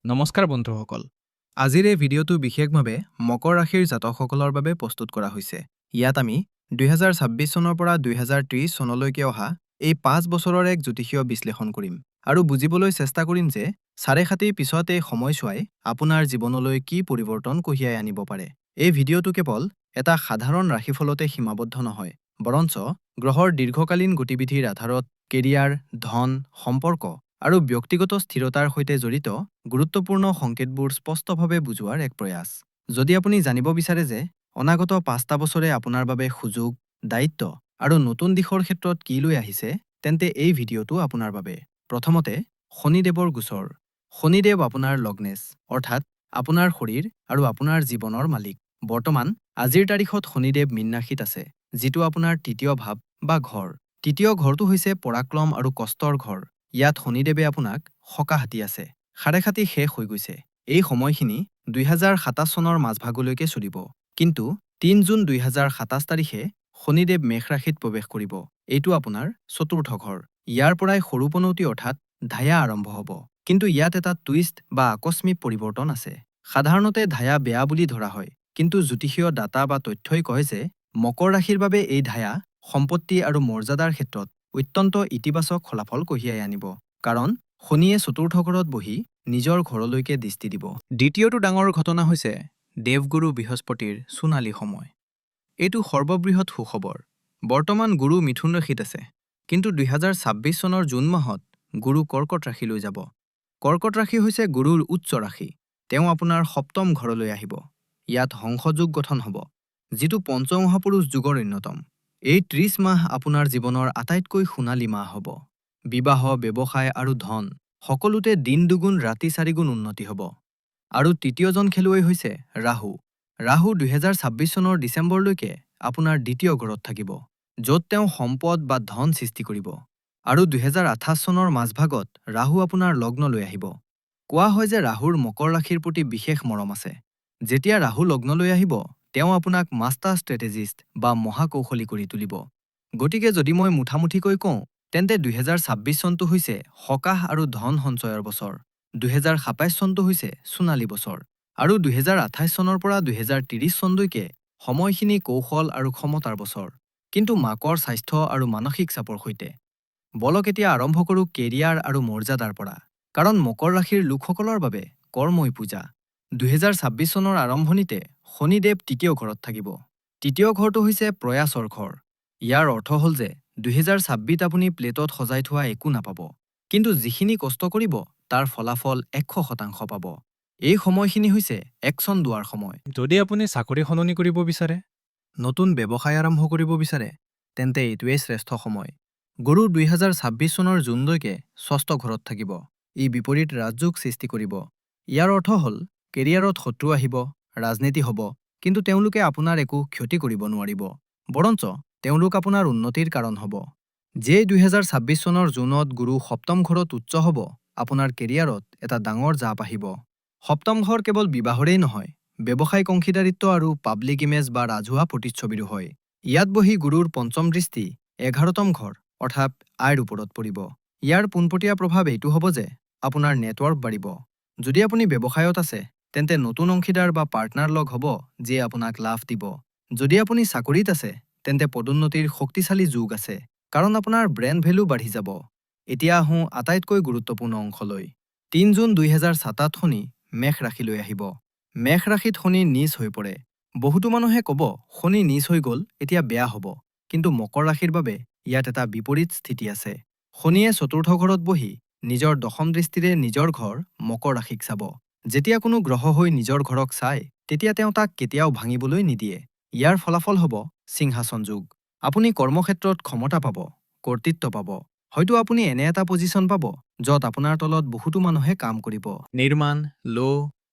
নমস্কাৰ বন্ধুসকল। আজিৰ এই ভিডিঅ'টো বিশেষভাৱে মকৰ ৰাশিৰ জাতকসকলৰ বাবে প্ৰস্তুত কৰা হৈছে। ইয়াত আমি 2026 চনৰ পৰা 2030 চনলৈকে অহা এই 5 বছৰৰ এক জ্যোতিষীয় বিশ্লেষণ কৰিম আৰু বুজিবলৈ চেষ্টা কৰিম যে চাৰে খাতিৰ পিছত এই সময়ছোৱাই আপোনাৰ জীৱনলৈ কি পৰিৱৰ্তন কঢ়িয়াই আনিব পাৰে। এই ভিডিঅ'টো কেৱল এটা সাধাৰণ ৰাশিফলতে সীমাবদ্ধ নহয়, বৰঞ্চ গ্ৰহৰ দীৰ্ঘকালীন গতিবিধিৰ আধাৰত কেৰিয়াৰ, ধন, সম্পৰ্ক আৰু ব্যক্তিগত স্থিৰতাৰ সৈতে জড়িত গুৰুত্বপূৰ্ণ সংকেতবোৰ স্পষ্টভাৱে বুজোৱাৰ এক প্ৰয়াস। যদি আপুনি জানিব বিচাৰে যে অনাগত 5টা বছৰে আপোনাৰ বাবে সুযোগ, দায়িত্ব আৰু নতুন দিশৰ ক্ষেত্ৰত কি লৈ আহিছে, তেন্তে এই ভিডিঅ'টো আপোনাৰ বাবে। প্ৰথমতে, শনিদেৱৰ গোচৰ। শনিদেৱ আপোনাৰ লগ্নেশ, অৰ্থাৎ আপোনাৰ শৰীৰ আৰু আপোনাৰ জীৱনৰ মালিক। বৰ্তমান আজিৰ তাৰিখত শনিদেৱ মীন ৰাশিত আছে, যিটো আপোনাৰ তৃতীয় ভাৱ বা ঘৰ। তৃতীয় ঘৰটো হৈছে পৰাক্ৰম আৰু কষ্টৰ ঘৰ। ইয়াত শনিদেৱে আপোনাক সকাহ-হাতি আছে। সাড়ে-খাতি শেষ হৈ গৈছে। এই সময়খিনি 2027 চনৰ মাজভাগলৈকে চলিব। কিন্তু 3 জুন 2027 তাৰিখে শনিদেৱ মেষ ৰাশিত প্ৰৱেশ কৰিব। এইটো আপোনাৰ চতুৰ্থ ঘৰ। ইয়াৰ পৰাই সৰু পনৌতি অৰ্থাৎ ধায়া আৰম্ভ হ'ব। কিন্তু ইয়াত এটা টুইষ্ট বা আকস্মিক পৰিৱৰ্তন আছে। সাধাৰণতে ধায়া বেয়া বুলি ধৰা হয়, কিন্তু জ্যোতিষীয় ডাটা বা তথ্যই কয় যে মকৰ ৰাশিৰ বাবে এই ধায়া সম্পত্তি আৰু মৰ্যাদাৰ ক্ষেত্ৰত অত্যন্ত ইতিবাচক ফলাফল কঢ়িয়াই আনিব। কাৰণ শনিয়ে চতুৰ্থ ঘৰত বহি নিজৰ ঘৰলৈকে দৃষ্টি দিব। দ্বিতীয়টো ডাঙৰ ঘটনা হৈছে দেৱগুৰু বৃহস্পতিৰ সোণালী সময়। এইটো সৰ্ববৃহৎ সুখবৰ। বৰ্তমান গুৰু মিথুন ৰাশিত আছে, কিন্তু 2026 চনৰ জুন মাহত গুৰু কৰ্কট ৰাশিলৈ যাব। কৰ্কট ৰাশি হৈছে গুৰুৰ উচ্চ ৰাশি। তেওঁ আপোনাৰ সপ্তম ঘৰলৈ আহিব। ইয়াত হংসযোগ গঠন হ'ব, যিটো পঞ্চমহাপুৰুষ যুগৰ অন্যতম। এই 30 মাহ আপোনাৰ জীৱনৰ আটাইতকৈ সোণালী মাহ হ'ব। বিবাহ, ব্যৱসায় আৰু ধন সকলোতে দিন দুগুণ ৰাতি চাৰিগুণ উন্নতি হ'ব। আৰু তৃতীয়জন খেলুৱৈ হৈছে ৰাহু। ৰাহু 2026 চনৰ ডিচেম্বৰলৈকে আপোনাৰ দ্বিতীয় ঘৰত থাকিব, য'ত তেওঁ সম্পদ বা ধন সৃষ্টি কৰিব। আৰু 2028 চনৰ মাজভাগত ৰাহু আপোনাৰ লগ্নলৈ আহিব। কোৱা হয় যে ৰাহুৰ মকৰ ৰাশিৰ প্ৰতি বিশেষ মৰম আছে। যেতিয়া ৰাহু লগ্নলৈ আহিব, তেওঁ আপোনাক মাষ্টাৰ ষ্ট্ৰেটেজিষ্ট বা মহাকৌশলী কৰি তুলিব। গতিকে যদি মই মুঠামুঠিকৈ কওঁ, তেন্তে 2026 চনটো হৈছে সকাহ আৰু ধন সঞ্চয়ৰ বছৰ। 2027 চনটো হৈছে সোণালী বছৰ। আৰু 2028 চনৰ পৰা 2030 চনলৈকে সময়খিনি কৌশল আৰু ক্ষমতাৰ বছৰ। কিন্তু মাকৰ স্বাস্থ্য আৰু মানসিক চাপৰ সৈতে। বলক এতিয়া আৰম্ভ কৰোঁ কেৰিয়াৰ আৰু মৰ্যাদাৰ পৰা। কাৰণ মকৰ ৰাশিৰ লোকসকলৰ বাবে কৰ্মই পূজা। 2026 চনৰ আৰম্ভণিতে শনিদেৱ তৃতীয় ঘৰত থাকিব। তৃতীয় ঘৰটো হৈছে প্ৰয়াসৰ ঘৰ। ইয়াৰ অৰ্থ হ'ল যে 2026 আপুনি প্লেটত সজাই থোৱা একো নাপাব, কিন্তু যিখিনি কষ্ট কৰিব তাৰ ফলাফল 100% পাব। এই সময়খিনি হৈছে একচন লোৱাৰ সময়। যদি আপুনি চাকৰি সলনি কৰিব বিচাৰে, নতুন ব্যৱসায় আৰম্ভ কৰিব বিচাৰে, তেন্তে এইটোৱেই শ্ৰেষ্ঠ সময়। গুৰু 2026 চনৰ জুনলৈকে ষষ্ঠ ঘৰত থাকিব। ই বিপৰীত ৰাজযোগ সৃষ্টি কৰিব। ইয়াৰ অৰ্থ হ'ল কেৰিয়াৰত শত্ৰু আহিব, ৰাজনীতি হ'ব, কিন্তু তেওঁলোকে আপোনাৰ একো ক্ষতি কৰিব নোৱাৰিব। বৰঞ্চ তেওঁলোক আপোনাৰ উন্নতিৰ কাৰণ হ'ব। যেই 2026 চনৰ জুনত গুৰু সপ্তম ঘৰত উচ্চ হ'ব, আপোনাৰ কেৰিয়াৰত এটা ডাঙৰ জাপ আহিব। সপ্তম ঘৰ কেৱল বিবাহৰেই নহয়, ব্যৱসায়িক অংশীদাৰিত্ব আৰু পাব্লিক ইমেজ বা ৰাজহুৱা প্ৰতিচ্ছবিৰো হয়। ইয়াত বহি গুৰুৰ পঞ্চম দৃষ্টি 11তম ঘৰ অৰ্থাৎ আয়ৰ ওপৰত পৰিব। ইয়াৰ পোনপটীয়া প্ৰভাৱ এইটো হ'ব যে আপোনাৰ নেটৱৰ্ক বাঢ়িব। যদি আপুনি ব্যৱসায়ত আছে, তেন্তে নতুন অংশীদাৰ বা পাৰ্টনাৰ লগ হ'ব যিয়ে আপোনাক লাভ দিব। যদি আপুনি চাকৰিত আছে, তেন্তে পদোন্নতিৰ শক্তিশালী যোগ আছে, কাৰণ আপোনাৰ ব্ৰেণ্ড ভেলু বাঢ়ি যাব। এতিয়া আহোঁ আটাইতকৈ গুৰুত্বপূৰ্ণ অংশলৈ। 3 জুন 2027 শনি মেষ ৰাশিলৈ আহিব। মেষ ৰাশিত শনি নীচ হৈ পৰে। বহুতো মানুহে ক'ব শনি নীচ হৈ গ'ল, এতিয়া বেয়া হ'ব। কিন্তু মকৰ ৰাশিৰ বাবে ইয়াত এটা বিপৰীত স্থিতি আছে। শনিয়ে চতুৰ্থ ঘৰত বহি নিজৰ দশম দৃষ্টিৰে নিজৰ ঘৰ মকৰ ৰাশিক চাব। যেতিয়া কোনো গ্ৰহ হৈ নিজৰ ঘৰক চায়, তেতিয়া তেওঁ তাক কেতিয়াও ভাঙিবলৈ নিদিয়ে। ইয়াৰ ফলাফল হ'ব সিংহাসন যোগ। আপুনি কৰ্মক্ষেত্ৰত ক্ষমতা পাব, কৰ্তৃত্ব পাব। হয়তো আপুনি এনে এটা পজিশ্যন পাব, য'ত আপোনাৰ তলত বহুতো মানুহে কাম কৰিব। নিৰ্মাণ, লো,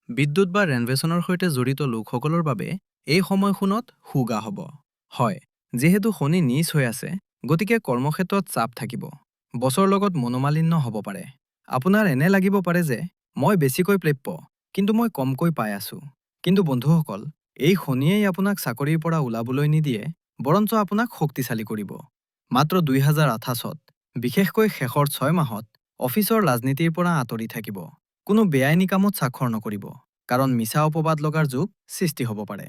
বিদ্যুৎ বা ৰেনভেশ্যনৰ সৈতে জড়িত লোকসকলৰ বাবে এই সময়ছোৱাত সুগা হ'ব। হয়, যিহেতু শনি নীচ হৈ আছে, গতিকে কৰ্মক্ষেত্ৰত চাপ থাকিব। বছৰ লগত মনোমালিন্য হ'ব পাৰে। আপোনাৰ এনে লাগিব পাৰে যে মই বেছিকৈ প্ৰাপ্য, কিন্তু মই কমকৈ পাই আছোঁ। কিন্তু বন্ধুসকল, এই শনিয়েই আপোনাক চাকৰিৰ পৰা ওলাবলৈ নিদিয়ে, বৰঞ্চ আপোনাক শক্তিশালী কৰিব। মাত্ৰ 2028ত, বিশেষকৈ শেষৰ 6 মাহত, অফিচৰ ৰাজনীতিৰ পৰা আঁতৰি থাকিব। কোনো বেআইনী কামত স্বাক্ষৰ নকৰিব, কাৰণ মিছা অপবাদ লগাৰ যুগ সৃষ্টি হ'ব পাৰে।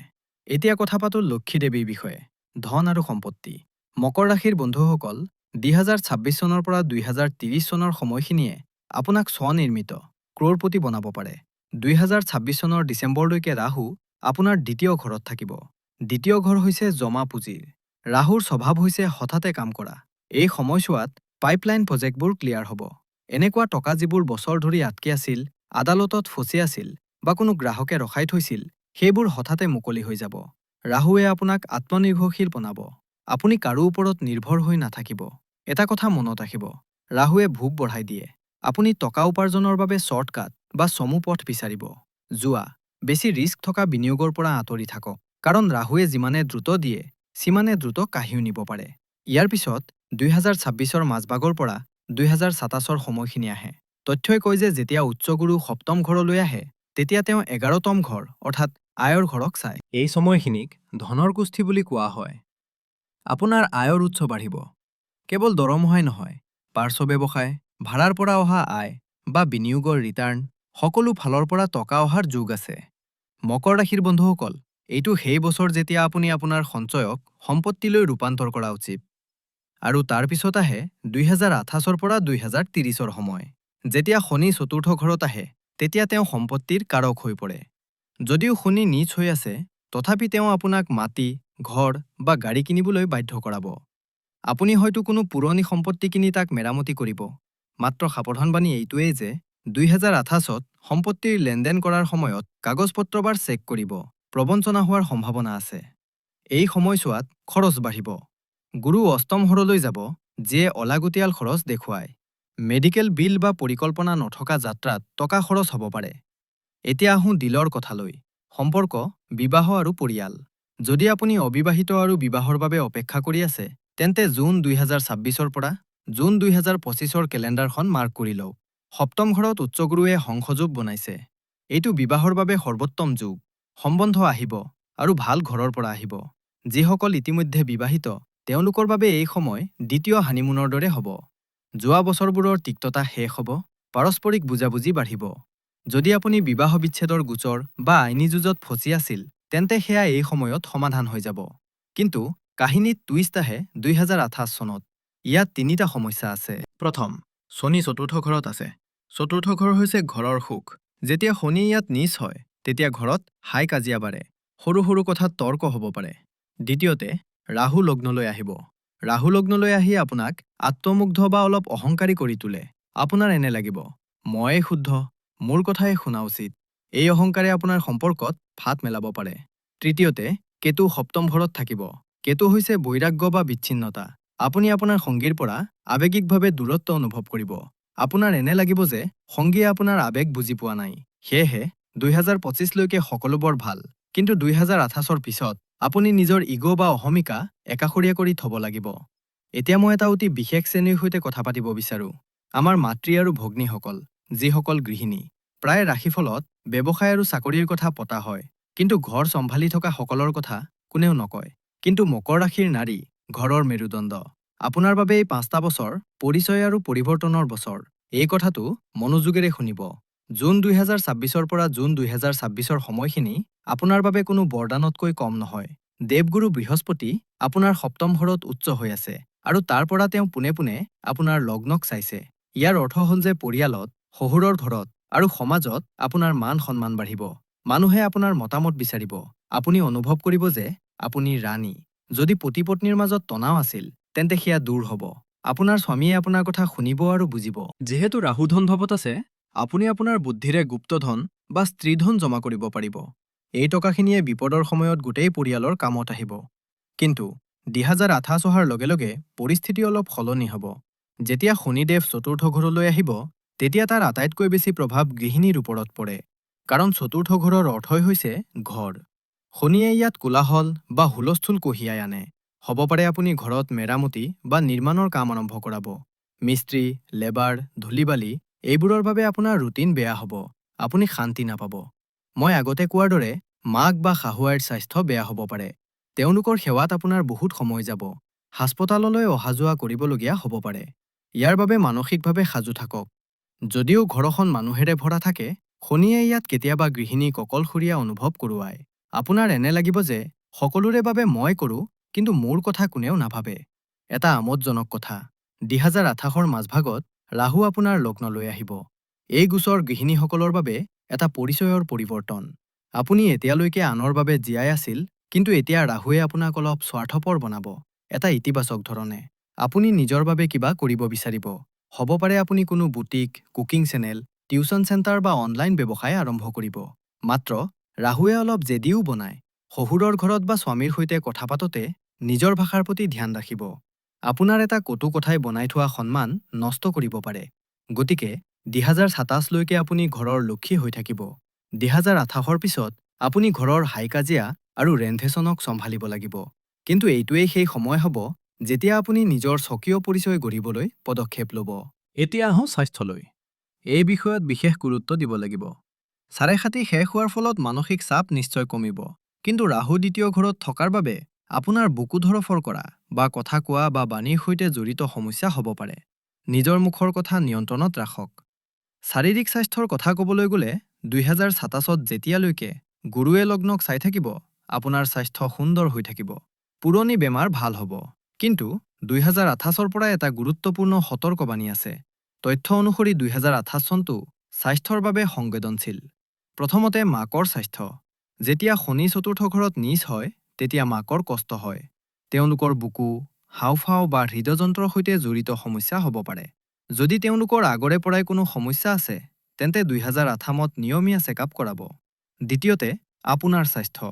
এতিয়া কথা পাতোঁ লক্ষী দেৱীৰ বিষয়ে, ধন আৰু সম্পত্তি। মকৰ ৰাশিৰ বন্ধুসকল, 2026 চনৰ পৰা 2030 চনৰ সময়খিনিয়ে আপোনাক স্বনিৰ্মিত ক্ৰ'ৰপতি বনাব পাৰে। 2026 চনৰ ডিচেম্বৰলৈকে ৰাহু আপোনাৰ দ্বিতীয় ঘৰত থাকিব। দ্বিতীয় ঘৰ হৈছে জমা পুঁজিৰ। ৰাহুৰ স্বভাৱ হৈছে হঠাতে কাম কৰা। এই সময়ছোৱাত পাইপলাইন প্ৰজেক্টবোৰ ক্লিয়াৰ হ'ব। এনেকুৱা টকা যিবোৰ বছৰ ধৰি আটকি আছিল, আদালতত ফচি আছিল বা কোনো গ্ৰাহকে ৰখাই থৈছিল, সেইবোৰ হঠাতে মুকলি হৈ যাব। ৰাহুৱে আপোনাক আত্মনিৰ্ভৰশীল বনাব। আপুনি কাৰো ওপৰত নিৰ্ভৰ হৈ নাথাকিব। এটা কথা মনত ৰাখিব, ৰাহুৱে ভোক বঢ়াই দিয়ে। আপুনি টকা উপাৰ্জনৰ বাবে শ্বৰ্টকাট বা চমু পথ বিচাৰিব। জুৱা, বেছি ৰিস্ক থকা বিনিয়োগৰ পৰা আঁতৰি থাকক, কাৰণ ৰাহুৱে যিমানে দ্ৰুত দিয়ে, সিমানে দ্ৰুত কাহিও নিব পাৰে। ইয়াৰ পিছত 2026ৰ মাজভাগৰ পৰা 2027ৰ সময়খিনি আহে। তথ্যই কয় যে যেতিয়া উচ্চগুৰু সপ্তম ঘৰলৈ আহে, তেতিয়া তেওঁ 11তম ঘৰ অৰ্থাৎ আয়ৰ ঘৰক চায়। এই সময়খিনিক ধনৰ কুষ্ঠি বুলি কোৱা হয়। আপোনাৰ আয়ৰ উৎস বাঢ়িব। কেৱল দৰমহাই নহয়, পাৰ্শ্ব ব্যৱসায়, ভাড়াৰ পৰা অহা আয় বা বিনিয়োগৰ ৰিটাৰ্ণ, সকলো ফালৰ পৰা টকা অহাৰ যোগ আছে। মকৰ ৰাশিৰ বন্ধুসকল, এইটো সেই বছৰ যেতিয়া আপুনি আপোনাৰ সঞ্চয়ক সম্পত্তিলৈ ৰূপান্তৰ কৰা উচিত। আৰু তাৰ পিছত আহে 2028ৰ পৰা 2030ৰ সময়। যেতিয়া শনি চতুৰ্থ ঘৰত আহে, তেতিয়া তেওঁ সম্পত্তিৰ কাৰক হৈ পৰে। যদিও শনি নীচ হৈ আছে, তথাপি তেওঁ আপোনাক মাটি, ঘৰ বা গাড়ী কিনিবলৈ বাধ্য কৰাব। আপুনি হয়তো কোনো পুৰণি সম্পত্তি কিনি তাক মেৰামতি কৰিব। মাত্ৰ সাৱধানবাণী এইটোৱেই যে 2028ত সম্পত্তিৰ লেনদেন কৰাৰ সময়ত কাগজ-পত্ৰবাৰ চেক কৰিব। প্ৰবঞ্চনা হোৱাৰ সম্ভাৱনা আছে। এই সময়ছোৱাত খৰচ বাঢ়িব। গুৰু অষ্টম ঘৰলৈ যাব, যিয়ে অলাগতিয়াল খৰচ দেখুৱায়। মেডিকেল বিল বা পৰিকল্পনা নথকা যাত্ৰাত টকা খৰচ হ'ব পাৰে। এতিয়া আহোঁ দিলৰ কথালৈ, সম্পৰ্ক, বিবাহ আৰু পৰিয়াল। যদি আপুনি অবিবাহিত আৰু বিবাহৰ বাবে অপেক্ষা কৰি আছে, তেন্তে জুন 2026ৰ পৰা জুন 2025ৰ কেলেণ্ডাৰখন মাৰ্ক কৰি লওক। সপ্তম ঘৰত উচ্চগুৰুৱে সংযোগ বনাইছে। এইটো বিবাহৰ বাবে সৰ্বোত্তম যুগ। সম্বন্ধ আহিব আৰু ভাল ঘৰৰ পৰা আহিব। যিসকল ইতিমধ্যে বিবাহিত, তেওঁলোকৰ বাবে এই সময় দ্বিতীয় হানিমুনৰ দৰে হ'ব। যোৱা বছৰবোৰৰ তিক্ততা শেষ হ'ব, পাৰস্পৰিক বুজাবুজি বাঢ়িব। যদি আপুনি বিবাহ বিচ্ছেদৰ গোচৰ বা আইনী যুঁজত ফচি আছিল, তেন্তে সেয়া এই সময়ত সমাধান হৈ যাব। কিন্তু কাহিনীত টুইষ্ট আহে 2028 চনত। ইয়াত তিনিটা সমস্যা আছে। প্ৰথম, শনি চতুৰ্থ ঘৰত আছে। চতুৰ্থ ঘৰ হৈছে ঘৰৰ সুখ। যেতিয়া শনি ইয়াত নীচ হয়, তেতিয়া ঘৰত হাই কাজিয়া বাঢ়ে। সৰু সৰু কথাত তৰ্ক হ'ব পাৰে। দ্বিতীয়তে, ৰাহু লগ্নলৈ আহিব। ৰাহু লগ্নলৈ আহি আপোনাক আত্মমুগ্ধ বা অলপ অহংকাৰী কৰি তোলে। আপোনাৰ এনে লাগিব, ময়েই শুদ্ধ, মোৰ কথাই শুনা উচিত। এই অহংকাৰে আপোনাৰ সম্পৰ্কত ফাট মেলাব পাৰে। তৃতীয়তে, কেতু সপ্তম ঘৰত থাকিব। কেতু হৈছে বৈৰাগ্য বা বিচ্ছিন্নতা। আপুনি আপোনাৰ সঙ্গীৰ পৰা আৱেগিকভাৱে দূৰত্ব অনুভৱ কৰিব। আপোনাৰ এনে লাগিব যে সঙ্গীয়ে আপোনাৰ আৱেগ বুজি পোৱা নাই। সেয়েহে 2025লৈকে সকলোবোৰ ভাল, কিন্তু 2028ৰ পিছত আপুনি নিজৰ ইগ' বা অহমিকা একাষৰীয়া কৰি থ'ব লাগিব। এতিয়া মই এটা অতি বিশেষ শ্ৰেণীৰ সৈতে কথা পাতিব বিচাৰোঁ। আমাৰ মাতৃ আৰু ভগ্নীসকল, যিসকল গৃহিণী। প্ৰায় ৰাশিফলত ব্যৱসায় আৰু চাকৰিৰ কথা পতা হয়, কিন্তু ঘৰ চম্ভালি থকা সকলৰ কথা কোনেও নকয়। কিন্তু মকৰ ৰাশিৰ নাৰী, ঘৰৰ মেৰুদণ্ড। আপোনাৰ বাবে এই 5টা বছৰ পৰিচয় আৰু পৰিৱৰ্তনৰ বছৰ। এই কথাটো মনোযোগেৰে শুনিব। জুন 2026ৰ পৰা জুন 2026ৰ সময়খিনি আপোনাৰ বাবে কোনো বৰদানতকৈ কম নহয়। দেৱগুৰু বৃহস্পতি আপোনাৰ সপ্তম ঘৰত উচ্চ হৈ আছে, আৰু তাৰ পৰা তেওঁ পোনে পোনে আপোনাৰ লগ্নক চাইছে। ইয়াৰ অৰ্থ হ'ল যে পৰিয়ালত, শহুৰৰ ঘৰত আৰু সমাজত আপোনাৰ মান-সন্মান বাঢ়িব। মানুহে আপোনাৰ মতামত বিচাৰিব। আপুনি অনুভৱ কৰিব যে আপুনি ৰাণী। যদি পতি-পত্নীৰ মাজত তনাও আছিল, তেন্তে সেয়া দূৰ হ'ব। আপোনাৰ স্বামীয়ে আপোনাৰ কথা শুনিব আৰু বুজিব। যিহেতু ৰাহু ধনভাৱত আছে, আপুনি আপোনাৰ বুদ্ধিৰে গুপ্তধন বা স্ত্ৰীধন জমা কৰিব পাৰিব। এই টকাখিনিয়ে বিপদৰ সময়ত গোটেই পৰিয়ালৰ কামত আহিব। কিন্তু 2028 অহাৰ লগে লগে পৰিস্থিতি অলপ সলনি হ'ব। যেতিয়া শনিদেৱ চতুৰ্থ ঘৰলৈ আহিব, তেতিয়া তাৰ আটাইতকৈ বেছি প্ৰভাৱ গৃহিণীৰ ওপৰত পৰে। কাৰণ চতুৰ্থ ঘৰৰ অৰ্থই হৈছে ঘৰ। শনিয়ে ইয়াত কোলাহল বা হুলস্থুল কঢ়িয়াই আনে। হ'ব পাৰে আপুনি ঘৰত মেৰামতি বা নিৰ্মাণৰ কাম আৰম্ভ কৰাব। মিস্ত্ৰী, লেবাৰ, ধূলি-বালি, এইবোৰৰ বাবে আপোনাৰ ৰুটিন বেয়া হ'ব। আপুনি শান্তি নাপাব। মই আগতে কোৱাৰ দৰে মাক বা শাহু-আইৰ স্বাস্থ্য বেয়া হ'ব পাৰে। তেওঁলোকৰ সেৱাত আপোনাৰ বহুত সময় যাব। হাস্পতাললৈ অহা-যোৱা কৰিবলগীয়া হ'ব পাৰে। ইয়াৰ বাবে মানসিকভাৱে সাজু থাকক। যদিও ঘৰখন মানুহেৰে ভৰা থাকে, শনিয়ে ইয়াত কেতিয়াবা গৃহিণীক অকলশৰীয়া অনুভৱ কৰোৱায়। আপোনাৰ এনে লাগিব যে সকলোৰে বাবে মই কৰোঁ, কিন্তু মোৰ কথা কোনেও নাভাবে। এটা আমোদজনক কথা, 2028ৰ মাজভাগত ৰাহু আপোনাৰ লগ্নলৈ আহিব। এই গোচৰ গৃহিণীসকলৰ বাবে এটা পৰিচয়ৰ পৰিৱৰ্তন। আপুনি এতিয়ালৈকে আনৰ বাবে জীয়াই আছিল, কিন্তু এতিয়া ৰাহুৱে আপোনাক অলপ স্বাৰ্থপৰ বনাব, এটা ইতিবাচক ধৰণে। আপুনি নিজৰ বাবে কিবা কৰিব বিচাৰিব। হ'ব পাৰে আপুনি কোনো boutique, cooking channel, tuition centre বা অনলাইন ব্যৱসায় আৰম্ভ কৰিব। মাত্ৰ ৰাহুৱে অলপ জেদিও বনায়। শহুৰৰ ঘৰত বা স্বামীৰ সৈতে কথা পাতোতে নিজৰ ভাষাৰ প্ৰতি ধ্যান ৰাখিব। আপোনাৰ এটা কটু কথাই বনাই থোৱা সন্মান নষ্ট কৰিব পাৰে। গতিকে 2027লৈকে আপুনি ঘৰৰ লক্ষী হৈ থাকিব। 2028ৰ পিছত আপুনি ঘৰৰ হাই কাজিয়া আৰু ৰেনভেশ্যনক চম্ভালিব লাগিব। কিন্তু এইটোৱেই সেই সময় হ'ব যেতিয়া আপুনি নিজৰ স্বকীয় পৰিচয় গঢ়িবলৈ পদক্ষেপ ল'ব। এতিয়া আহোঁ স্বাস্থ্যলৈ। এই বিষয়ত বিশেষ গুৰুত্ব দিব লাগিব। চাৰে সাতি শেষ হোৱাৰ ফলত মানসিক চাপ নিশ্চয় কমিব, কিন্তু ৰাহু দ্বিতীয় ঘৰত থকাৰ বাবে আপোনাৰ বুকু ধৰফৰ কৰা বা কথা কোৱা বা বাণীৰ সৈতে জড়িত সমস্যা হ'ব পাৰে। নিজৰ মুখৰ কথা নিয়ন্ত্ৰণত ৰাখক। শাৰীৰিক স্বাস্থ্যৰ কথা ক'বলৈ গ'লে 2027ত যেতিয়ালৈকে গুৰুৱে লগ্নক চাই থাকিব, আপোনাৰ স্বাস্থ্য সুন্দৰ হৈ থাকিব। পুৰণি বেমাৰ ভাল হ'ব। কিন্তু 2028ৰ পৰা এটা গুৰুত্বপূৰ্ণ সতৰ্কবাণী আছে। তথ্য অনুসৰি 2028 চনটো স্বাস্থ্যৰ বাবে সংবেদনশীল। প্ৰথমতে মাকৰ স্বাস্থ্য। যেতিয়া শনি চতুৰ্থ ঘৰত নীচ হয়, তেতিয়া মাকৰ কষ্ট হয়। তেওঁলোকৰ বুকু, হাওঁফাওঁ বা হৃদযন্ত্ৰৰ সৈতে জড়িত সমস্যা হ'ব পাৰে। যদি তেওঁলোকৰ আগৰে পৰাই কোনো সমস্যা আছে, তেন্তে 2028ত নিয়মীয়া চেকআপ কৰাব। দ্বিতীয়তে, আপোনাৰ স্বাস্থ্য।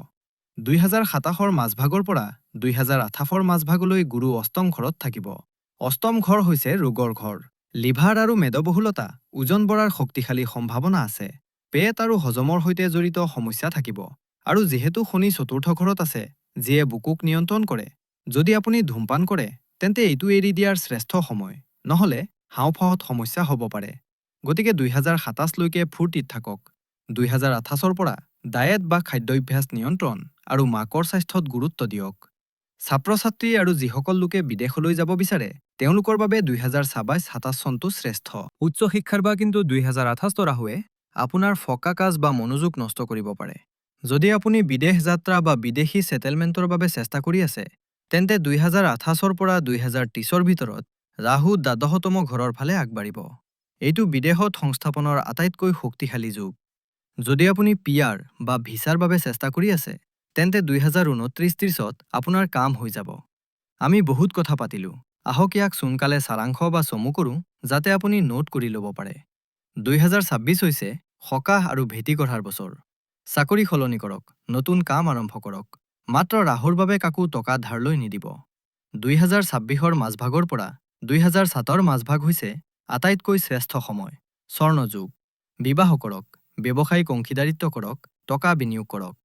2027ৰ মাজভাগৰ পৰা 2028ৰ মাজভাগলৈ গুৰু অষ্টম ঘৰত থাকিব। অষ্টম ঘৰ হৈছে ৰোগৰ ঘৰ। লিভাৰ আৰু মেদবহুলতা, ওজন বঢ়াৰ শক্তিশালী সম্ভাৱনা আছে। পেট আৰু হজমৰ সৈতে জড়িত সমস্যা থাকিব। আৰু যিহেতু শনি চতুৰ্থ ঘৰত আছে, যিয়ে বুকুক নিয়ন্ত্ৰণ কৰে, যদি আপুনি ধূমপান কৰে, তেন্তে এইটো এৰি দিয়াৰ শ্ৰেষ্ঠ সময়। নহ'লে হাওঁফাওঁত সমস্যা হ'ব পাৰে। গতিকে 2027লৈকে ফূৰ্তিত থাকক। 2028ৰ পৰা ডায়েট বা খাদ্যাভ্যাস নিয়ন্ত্ৰণ আৰু মাকৰ স্বাস্থ্যত গুৰুত্ব দিয়ক। ছাত্ৰ-ছাত্ৰী আৰু যিসকল লোকে বিদেশলৈ যাব বিচাৰে, তেওঁলোকৰ বাবে 2027 চনটো শ্ৰেষ্ঠ। উচ্চ শিক্ষাৰ বা কিন্তু 2028 ৰাহুৱে আপোনাৰ ফকাছ বা মনোযোগ নষ্ট কৰিব পাৰে। যদি আপুনি বিদেশ যাত্ৰা বা বিদেশী ছেটেলমেণ্টৰ বাবে চেষ্টা কৰি আছে, তেন্তে 2028ৰ পৰা 2030ৰ ভিতৰত ৰাহু দ্বাদশতম ঘৰৰ ফালে আগবাঢ়িব। এইটো বিদেশত সংস্থাপনৰ আটাইতকৈ শক্তিশালী যুগ। যদি আপুনি PR বা ভিছাৰ বাবে চেষ্টা কৰি আছে, তেন্তে 2029-30ত আপোনাৰ কাম হৈ যাব। আমি বহুত কথা পাতিলোঁ। আহক ইয়াক সোনকালে সাৰাংশ বা চমু কৰোঁ, যাতে আপুনি নোট কৰি ল'ব পাৰে। 2026 হৈছে সকাহ আৰু ভেটি গঢ়াৰ বছৰ। চাকৰি সলনি কৰক, নতুন কাম আৰম্ভ কৰক। মাত্ৰ ৰাহুৰ বাবে কাকো টকা ধাৰলৈ নিদিব। 2026ৰ মাজভাগৰ পৰা 2007ৰ মাজভাগ হৈছে আটাইতকৈ শ্ৰেষ্ঠ সময়। স্বৰ্ণযুগ। বিবাহ কৰক, ব্যৱসায়িক অংশীদাৰিত্ব কৰক, টকা বিনিয়োগ কৰক।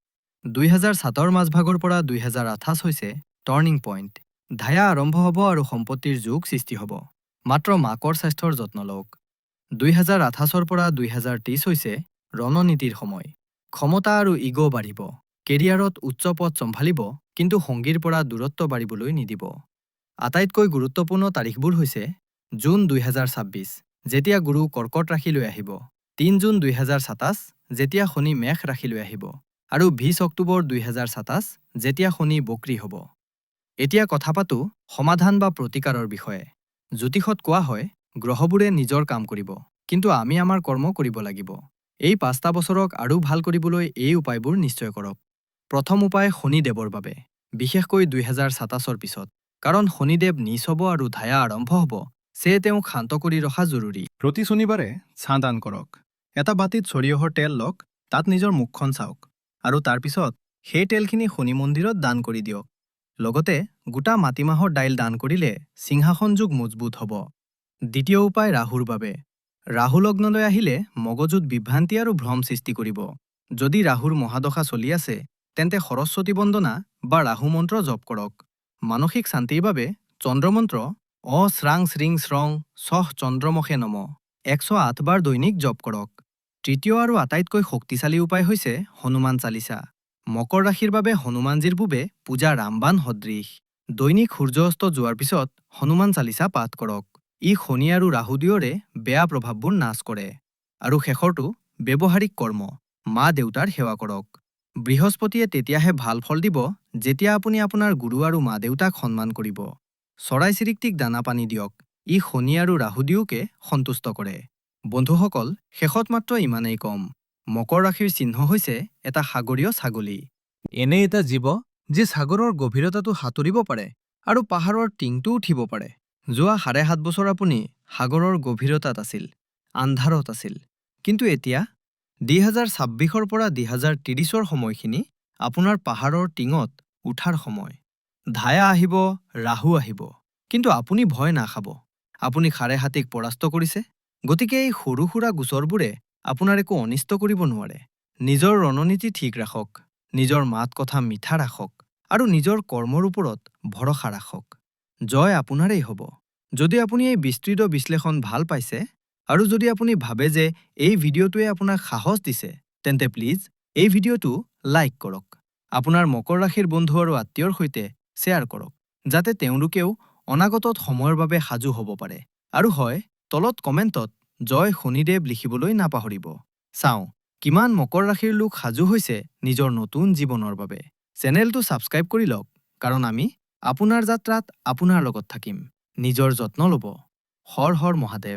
2007ৰ মাজভাগৰ পৰা 2028 হৈছে টাৰ্নিং পইণ্ট। ধায়া আৰম্ভ হ'ব আৰু সম্পত্তিৰ যুগ সৃষ্টি হ'ব। মাত্ৰ মাকৰ স্বাস্থ্যৰ যত্ন লওক। 2028ৰ পৰা 2030 হৈছে ৰণনীতিৰ সময়। ক্ষমতা আৰু ইগ' বাঢ়িব। কেৰিয়াৰত উচ্চ পদ চম্ভালিব, কিন্তু সংগীৰ পৰা দূৰত্ব বাঢ়িবলৈ নিদিব। আটাইতকৈ গুৰুত্বপূৰ্ণ তাৰিখবোৰ হৈছে জুন 2026, যেতিয়া গুৰু কৰ্কট ৰাশিলৈ আহিব, 3 জুন 2027, যেতিয়া শনি মেষ ৰাশিলৈ আহিব, আৰু 20 অক্টোবৰ 2027, যেতিয়া শনি বক্ৰী হ'ব। এতিয়া কথা পাতোঁ সমাধান বা প্ৰতিকাৰৰ বিষয়ে। জ্যোতিষত কোৱা হয়, গ্ৰহবোৰে নিজৰ কাম কৰিব, কিন্তু আমি আমাৰ কৰ্ম কৰিব লাগিব। এই 5টা বছৰক আৰু ভাল কৰিবলৈ এই উপায়বোৰ নিশ্চয় কৰক। প্ৰথম উপায় শনিদেৱৰ বাবে, বিশেষকৈ 2027ৰ পিছত। কাৰণ শনিদেৱ নীচ হ'ব আৰু ধায়া আৰম্ভ হ'ব, সেয়ে তেওঁক শান্ত কৰি ৰখা জৰুৰী। প্ৰতি শনিবাৰে ছাঁ দান কৰক। এটা বাতিত সৰিয়হৰ তেল লওক, তাত নিজৰ মুখখন চাওক, আৰু তাৰ পিছত সেই তেলখিনি শনি মন্দিৰত দান কৰি দিয়ক। লগতে গোটা মাটিমাহৰ দাইল দান কৰিলে সিংহাসন যুগ মজবুত হ'ব। দ্বিতীয় উপায় ৰাহুৰ বাবে। ৰাহু লগ্নলৈ আহিলে মগজুত বিভ্ৰান্তি আৰু ভ্ৰম সৃষ্টি কৰিব। যদি ৰাহুৰ মহাদশা চলি আছে, তেন্তে সৰস্বতী বন্দনা বা ৰাহু মন্ত্ৰ জপ কৰক। মানসিক শান্তিৰ বাবে চন্দ্ৰমন্ত্ৰ শ্ৰাং শ্ৰীং শ্ৰং ছহ চন্দ্ৰমখে নম 108 বাৰ দৈনিক জপ কৰক। তৃতীয় আৰু আটাইতকৈ শক্তিশালী উপায় হৈছে হনুমান চালিচা। মকৰ ৰাশিৰ বাবে হনুমানজীৰ পূবে পূজা ৰামবাণ সদৃশ। দৈনিক সূৰ্য অস্ত যোৱাৰ পিছত হনুমান চালিচা পাঠ কৰক। ই শনি আৰু ৰাহু দুয়োৰে বেয়া প্ৰভাৱবোৰ নাশ কৰে। আৰু শেষৰটো ব্যৱহাৰিক কৰ্ম, মা-দেউতাৰ সেৱা কৰক। বৃহস্পতিয়ে তেতিয়াহে ভাল ফল দিব যেতিয়া আপুনি আপোনাৰ গুৰু আৰু মা-দেউতাক সন্মান কৰিব। চৰাই-চিৰিকটিক দানা পানী দিয়ক, ই শনি আৰু ৰাহু দুয়োকে সন্তুষ্ট কৰে। বন্ধুসকল, শেষত মাত্ৰ ইমানেই কম, মকৰ ৰাশিৰ চিহ্ন হৈছে এটা সাগৰীয় ছাগলী। এনে এটা জীৱ যি সাগৰৰ গভীৰতাটো সাঁতুৰিব পাৰে আৰু পাহাৰৰ টিংটো উঠিব পাৰে। যোৱা ৭.৫ বছৰ আপুনি সাগৰৰ গভীৰতাত আছিল, আন্ধাৰত আছিল। কিন্তু এতিয়া ২০২৬ৰ পৰা ২০৩০ৰ সময়খিনি আপোনাৰ পাহাৰৰ টিঙত উঠাৰ সময়। ধায়া আহিব, ৰাহু আহিব, কিন্তু আপুনি ভয় নাখাব। আপুনি সাড়ে-হাতীক পৰাস্ত কৰিছে। গতিকে এই সৰু সুৰা গোচৰবোৰে আপোনাৰ একো অনিষ্ট কৰিব নোৱাৰে। নিজৰ ৰণনীতি ঠিক ৰাখক, নিজৰ মাত কথা মিঠা ৰাখক আৰু নিজৰ কৰ্মৰ ওপৰত ভৰসা ৰাখক। জয় আপোনাৰেই হ'ব। যদি আপুনি এই বিস্তৃত বিশ্লেষণ ভাল পাইছে আৰু যদি আপুনি ভাবে যে এই ভিডিঅ'টোৱে আপোনাক সাহস দিছে, তেন্তে প্লিজ এই ভিডিঅ'টো লাইক কৰক। আপোনাৰ মকৰ ৰাশিৰ বন্ধু আৰু আত্মীয়ৰ সৈতে শ্বেয়াৰ কৰক, যাতে তেওঁলোকেও অনাগত সময়ৰ বাবে সাজু হ'ব পাৰে। আৰু হয়, তলত কমেণ্টত জয় শনিদেৱ লিখিবলৈ নাপাহৰিব। চাওঁ কিমান মকৰ ৰাশিৰ লোক সাজু হৈছে নিজৰ নতুন জীৱনৰ বাবে। চেনেলটো ছাবস্ক্ৰাইব কৰি লওক, কাৰণ আমি আপোনাৰ যাত্ৰাত আপোনাৰ লগত থাকিম। নিজৰ যত্ন ল'ব। হৰ হৰ মহাদেৱ।